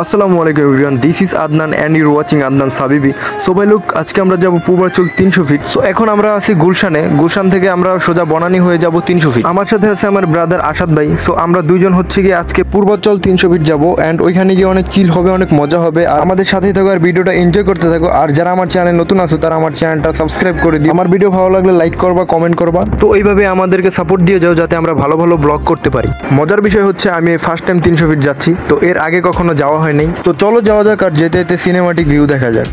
আসসালামু আলাইকুম everyone, this is Adnan and your watching Adnan Sabibi. So ভাই লোক, আজকে আমরা যাব পূর্বাচল 300 ফিট। সো এখন আমরা আছি গুলশানে। গুলশান থেকে আমরা সোজা বনানী হয়ে যাব 300 ফিট। আমার সাথে আছে আমার ব্রাদার আসাদ ভাই। সো আমরা দুইজন হচ্ছে গিয়ে আজকে পূর্বাচল 300 ফিট যাব অ্যান্ড ওইখানে গিয়ে অনেক চিল হবে, অনেক মজা হবে। আর আমাদের সাথেই থাকো আর ভিডিওটা এনজয় করতে থাকো। আর যারা আমার চ্যানেল নতুন আছো তারা আমার চ্যানেলটা সাবস্ক্রাইব করে দিও। আমার ভিডিও ভালো লাগলে লাইক করবা, কমেন্ট করবা। তো এইভাবে আমাদেরকে সাপোর্ট দিয়ে যাও যাতে আমরা ভালো ভালো ব্লগ করতে পারি। মজার বিষয় হচ্ছে আমি ফার্স্ট টাইম 300 ফিট যাচ্ছি, তো এর আগে কখনো যাওয়া হয়নি। তো চলো যাওয়া যাক আর যেতে যেতে সিনেমাটিক ভিউ দেখা যাক।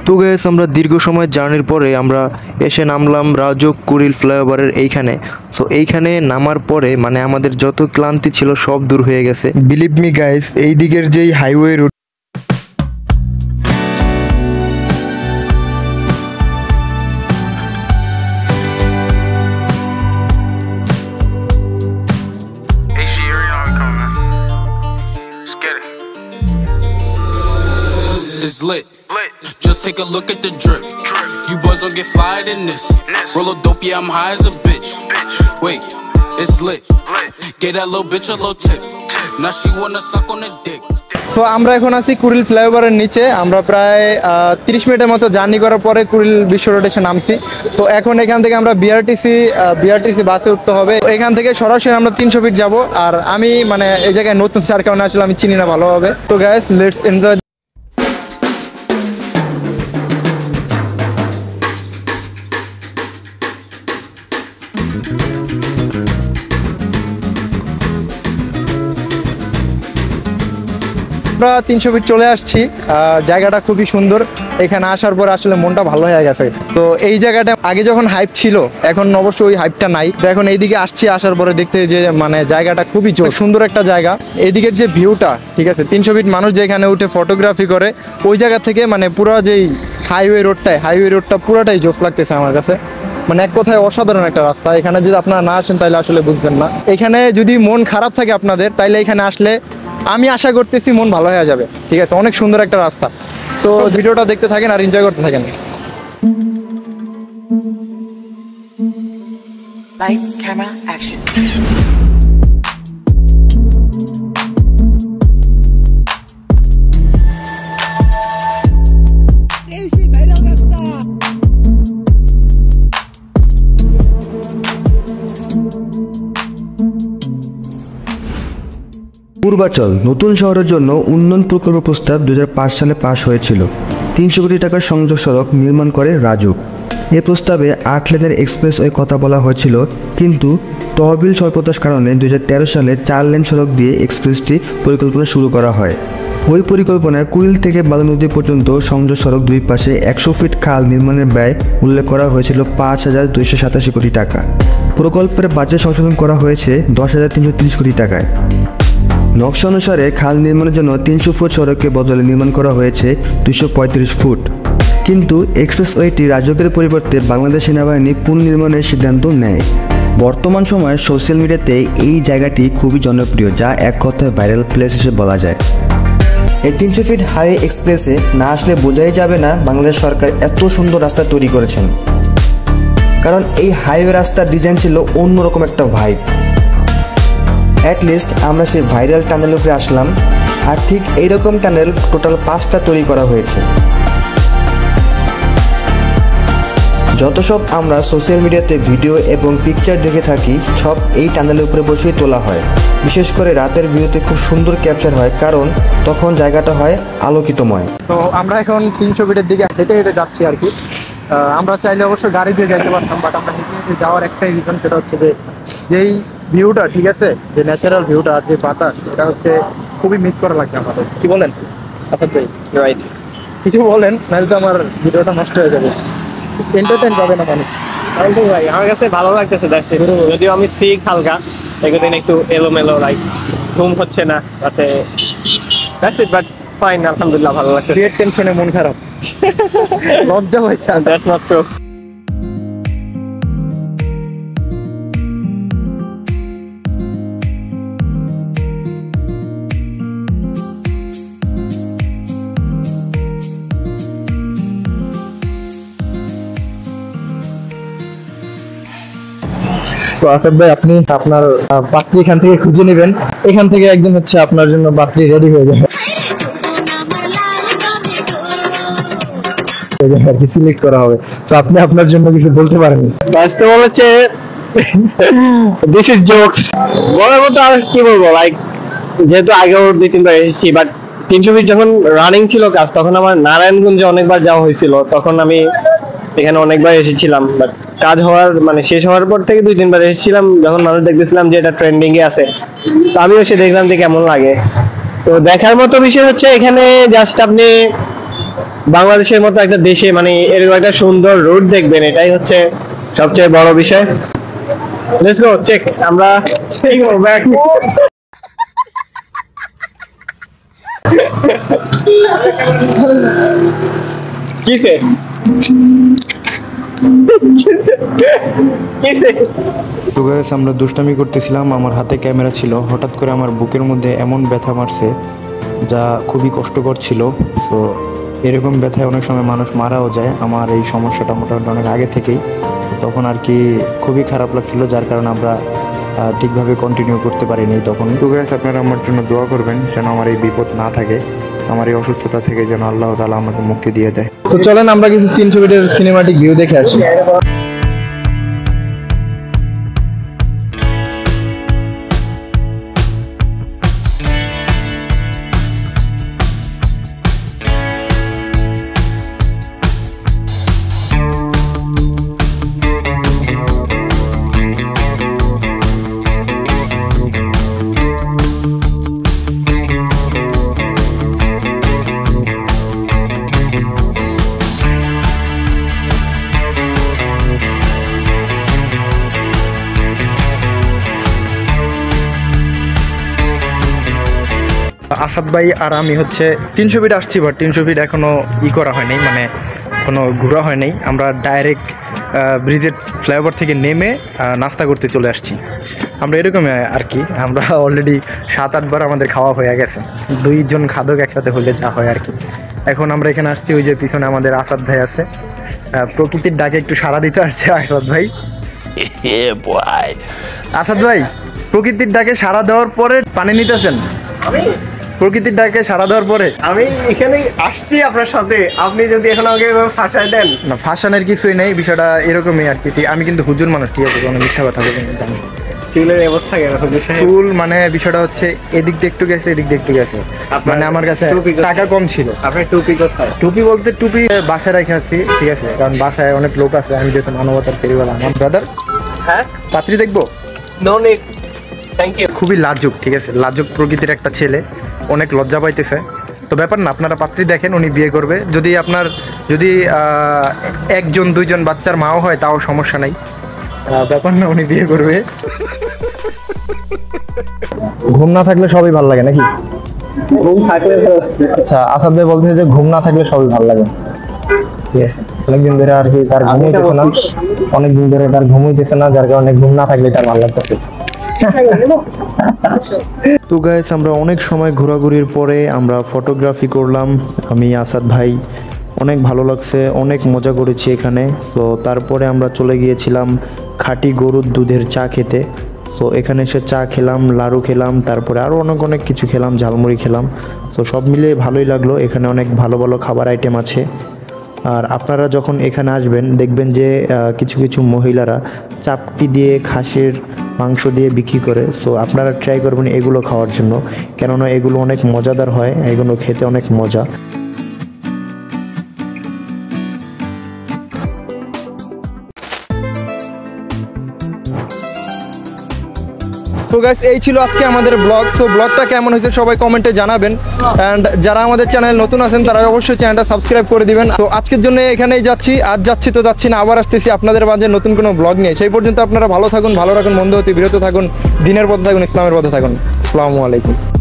তো গাইস, আমরা দীর্ঘ সময় জার্নির পরে আমরা এসে নামলাম রাজক কুড়িল ফ্লাইওভারের এইখানে। সো এইখানে নামার পরে মানে আমাদের যত ক্লান্তি ছিল সব দূর হয়ে গেছে। বিলিভ মি গাইস, এই দিকের যেই highway root It's lit. Just take a look at the drip. You boys don't get fired in this. Roll a dope, yeah, I'm high as a bitch. Wait, it's lit. Get that little bitch a little tip. Now she wanna suck on the dick. So আমরা এখন আছি কুড়িল ফ্লাইওভারের নিচে। আমরা প্রায় 30 মিনিটের মতো journey করার পরে কুড়িল বিশ্ব রোডে এসে নামছি। তো এখন এখান থেকে আমরা বিআরটিসি বাসে উঠতে হবে। এখান থেকে সরাসরি আমরা 300 ফিট যাব। আর আমি মানে এই জায়গায় নতুন, যার কারণে আসলে আমি চিনি না ভালোভাবে। তো গাইস, লেটস এনজয়। আমরা 300 ফিট চলে আসছি। জায়গাটা খুবই সুন্দর। এখানে আসার পর আসলে মনটা ভালো হয়ে গেছে। তো এই জায়গাটা আগে যখন হাইপ ছিল, এখন অবশ্য ওই হাইপটা নাই। তো এখন এইদিকে আসছি, আসার পরে দেখতে যে মানে জায়গাটা খুবই সুন্দর একটা জায়গা। এইদিকের যে ভিউটা, ঠিক আছে, 300 ফিট মানুষ যেখানে উঠে ফটোগ্রাফি করে, ওই জায়গা থেকে মানে পুরো যেই হাইওয়ে রোডটা পুরোটাই জোস লাগতেছে আমার কাছে। মানে এক কথায় অসাধারণ একটা রাস্তা। এখানে যদি আপনারা না আসেন তাহলে আসলে বুঝবেন না। এখানে যদি মন খারাপ থাকে আপনাদের, তাইলে এখানে আসলে আমি আশা করতেছি মন ভালো হয়ে যাবে। ঠিক আছে, অনেক সুন্দর একটা রাস্তা। তো ভিডিওটা দেখতে থাকেন আর এনজয় করতে থাকেন। Lights, camera, action. পূর্বাচল নতুন শহরের জন্য উন্নয়ন প্রকল্প প্রস্তাব 2005 সালে পাশ হয়েছিল। 300 কোটি টাকার সংযোগ সড়ক নির্মাণ করে রাজুক। এ প্রস্তাবে 8 লেনের এক্সপ্রেসওয়ে কথা বলা হয়েছিল, কিন্তু তহবিল স্বল্পতার কারণে 2013 সালে 4 লেন সড়ক দিয়ে এক্সপ্রেসটি পরিকল্পনা শুরু করা হয়। ওই পরিকল্পনায় কুড়িল থেকে বালু নদী পর্যন্ত সংযোগ সড়ক দুই পাশে 100 ফিট খাল নির্মাণের ব্যয় উল্লেখ করা হয়েছিল 5,287 কোটি টাকা। প্রকল্পের বাজেট সংশোধন করা হয়েছে 10,330 কোটি টাকায়। নকশা অনুসারে খাল নির্মাণের জন্য 300 ফুট সড়কের বদলে নির্মাণ করা হয়েছে 235 ফুট। কিন্তু এক্সপ্রেসওয়েটি রাজুকের পরিবর্তে বাংলাদেশ সেনাবাহিনী পুনর্নির্মাণের সিদ্ধান্ত নেয়। বর্তমান সময়ে সোশ্যাল মিডিয়াতে এই জায়গাটি খুবই জনপ্রিয়, যা এক কথায় ভাইরাল প্লেস হিসেবে বলা যায়। এই 300 ফিট হাইওয়ে এক্সপ্রেসে না আসলে বোঝাই যাবে না বাংলাদেশ সরকার এত সুন্দর রাস্তা তৈরি করেছেন। কারণ এই হাইওয়ে রাস্তার ডিজাইন ছিল অন্যরকম একটা ভাইব। অ্যাটলিস্ট আমরা সেই ভাইরাল টানেলের উপরে আসলাম। আর ঠিক এইরকম টানেল টোটাল 5টা তৈরি করা হয়েছে। যত সব আমরা সোশ্যাল মিডিয়াতে ভিডিও এবং পিকচার দেখে থাকি, সব এই টানেলের উপরে বসেই তোলা হয়। বিশেষ করে রাতের ভিউতে খুব সুন্দর ক্যাপচার হয়, কারণ তখন জায়গাটা হয় আলোকিতময়। তো আমরা এখন 300 ফিটের দিকে হেঁটে হেঁটে যাচ্ছি আর কি। আমরা চাইলে অবশ্য গাড়ি দিয়ে যেতে পারতাম, বাট আমরা হেঁটে হেঁটে যাওয়ার একটাই রিজন, সেটা হচ্ছে যে যেই ভিউটা, ঠিক আছে, যে ন্যাচারাল ভিউটা আর যে বাতাস, এটা হচ্ছে খুবই মিস করা লাগছে আমাদের। কি বলেন আসাদ ভাই? রাইট, কিছু বলেন, নাহলে তো আমার ভিডিওটা নষ্ট হয়ে যাবে, এন্টারটেইন পাবে না মানুষ। ভাই আমার কাছে ভালো লাগতেছে দেখতে, যদিও আমি শিখ হালকা, একদিন একটু এলোমেলো, লাইক ঘুম হচ্ছে না রাতে, দ্যাটস ইট, বাট ফাইন, আলহামদুলিল্লাহ ভালো লাগছে। ক্রিয়েট টেনশনে মন খারাপ, লজ্জা হয়েছে। That's not true. তো আসাদ ভাই, আপনি আপনার পাত্রী এখান থেকে খুঁজে নেবেন, এখান থেকে একদিন হচ্ছে আপনার জন্য পাত্রী রেডি হয়ে যাবে, আর কি সিলেক্ট করা হবে। তো আপনি আপনার জন্য কিছু বলতে পারেন? ফার্স্ট অফ অল হচ্ছে দিস ইজ জোকস, বলার মতো আর কি বলবো, লাইক যেহেতু আগেও 2-3 বার এসেছি, বাট 300 ফিট যখন রানিং ছিল কাজ, তখন আমার নারায়ণগঞ্জে অনেকবার যাওয়া হয়েছিল, তখন আমি এখানে অনেকবার এসেছিলাম, বাট কাজ হওয়ার মানে শেষ হওয়ার পর থেকে 2-3 বার এসেছিলাম, যখন মানুষ দেখতেছিলাম যে এটা ট্রেন্ডিং এ আছে, তো আমিও এসে দেখলাম যে কেমন লাগে। তো দেখার মতো বিষয় হচ্ছে এখানে জাস্ট আপনি বাংলাদেশের মতো একটা দেশে মানে এরকম একটা সুন্দর রোড দেখবেন, এটাই হচ্ছে সবচেয়ে বড় বিষয়। লেটস গো চেক, আমরা চেক গো ব্যাক। কিসে কিসে তো গাইস, আমরা দুষ্টামি করতেছিলাম, আমার হাতে ক্যামেরা ছিল, হঠাৎ করে আমার বুকের মধ্যে এমন ব্যথা মারছে যা খুবই কষ্টকর ছিল। সো এরকম ব্যথায় অনেক সময় মানুষ মারাও যায়, আমার এই সমস্যাটা মোটামুটি অনেক আগে থেকেই, তখন আর কি খুবই খারাপ লাগছিল, যার কারণে আমরা ঠিকভাবে কন্টিনিউ করতে পারিনি তখন। তো গাইস, আপনারা আমার জন্য দোয়া করবেন যেন আমার এই বিপদ না থাকে, আমার এই অসুস্থতা থেকে যেন আল্লাহ তাআলা আমাকে মুক্তি দিয়ে দেয়। তো চলেন আমরা কিছু 300 ফিটের সিনেমাটিক ভিউ দেখে আসি। আসাদ ভাই আর আমি হচ্ছে 300 ফিট আসছি, বাট 300 ফিট এখনো করা হয়নি, মানে কোনো ঘোরা হয় নাই। আমরা ডাইরেক্ট ব্রিজের ফ্লাইওভার থেকে নেমে নাস্তা করতে চলে আসছি। আমরা এরকম আর কি, আমরা অলরেডি 7-8 বার আমাদের খাওয়া হয়ে গেছে, 2 জন খাদক একসাথে হলে যা হয় আর কি। এখন আমরা এখানে আসছি, ওই যে পিছনে আমাদের আসাদ ভাই আছে, প্রকৃতির ডাকে একটু সাড়া দিতে আসছে আসাদ ভাই। আসাদ ভাই, প্রকৃতির ডাকে সাড়া দেওয়ার পরে পানি নিতেছেন? প্রকৃতির ডাকে সাড়া দেওয়ার পরে আমি এখানে আসছি আপনার সাথে, আপনি যদি এখন আমাকে ফাঁসায় দেন। না, ফাঁসানোর কিছুই নেই, বিষয়টা এরকমই আর কি। আমি কিন্তু হুজুর মানুষ, ঠিক আছে, কোনো মিথ্যা কথা বলি না। চুলের অবস্থা কেন হুজুর সাহেব? চুল মানে বিষয়টা হচ্ছে এদিক দিয়ে একটু গেছে, এদিক দিয়ে একটু গেছে, মানে আমার কাছে টাকা কম ছিল। আপনার টুপি কোথায়? টুপি বলতে টুপি বাসায় রেখে আসছি, ঠিক আছে, কারণ বাসায় অনেক লোক আছে, আমি যেহেতু মানবতার ফেরিওয়ালা। আমার ব্রাদার, হ্যাঁ পাত্রী দেখবো? No need, thank you. খুবই লাজুক, ঠিক আছে, লাজুক প্রকৃতির একটা ছেলে, অনেক লজ্জা পাইতেছে। তো ব্যাপার না, আপনারা পাত্রী দেখেন, উনি বিয়ে করবে। যদি আপনার 1-2 বাচ্চার মাও হয় তাও সমস্যা নাই, ব্যাপার না, উনি বিয়ে করবে। ঘুম না থাকলে সবই ভালো লাগে নাকি? ঘুম থাকলে আচ্ছা, আসাদ ভাই বলতেছে যে ঘুম না থাকলে সবই ভালো লাগে, ঠিক আছে। অনেকদিন ধরে আর কি তার ঘুম হইতেছে না, অনেকদিন ধরে তার ঘুম হইতেছে না, যার কারণে ঘুম না থাকলে তার ভালো লাগতেছে। তো গাইস, আমরা অনেক সময় ঘোরাঘুরির পরে আমরা ফটোগ্রাফি করলাম, আমি আসাদ ভাই, অনেক ভালো লাগছে, অনেক মজা করেছি এখানে। তো তারপরে আমরা চলে গিয়েছিলাম খাঁটি গরুর দুধের চা খেতে। তো এখানে এসে চা খেলাম, লাড়ু খেলাম, তারপরে আরও অনেক কিছু খেলাম, ঝালমুড়ি খেলাম। তো সব মিলিয়ে ভালোই লাগলো, এখানে অনেক ভালো ভালো খাবার আইটেম আছে। আর আপনারা যখন এখানে আসবেন দেখবেন যে কিছু কিছু মহিলারা চাপটি দিয়ে খাসির মাংস দিয়ে বিক্রি করে। সো আপনারা ট্রাই করবেন এগুলো খাওয়ার জন্য, কেননা এগুলো অনেক মজাদার হয়, এগুলো খেতে অনেক মজা। তো গাইস এই ছিল আজকে আমাদের ব্লগ। সো ব্লগটা কেমন হয়েছে সবাই কমেন্টে জানাবেন, অ্যান্ড যারা আমাদের চ্যানেল নতুন আছেন তারা অবশ্যই চ্যানেলটা সাবস্ক্রাইব করে দিবেন। তো আজকের জন্য এখানেই যাচ্ছি, আজ যাচ্ছি তো যাচ্ছি না, আবার আসতেছি আপনাদের মাঝে নতুন কোনো ব্লগ নিয়ে। সেই পর্যন্ত আপনারা ভালো থাকুন, ভালো রাখুন, বন্ধু হতে বিরত থাকুন, দিনের পথে থাকুন, ইসলামের পথে থাকুন। আসসালামু আলাইকুম।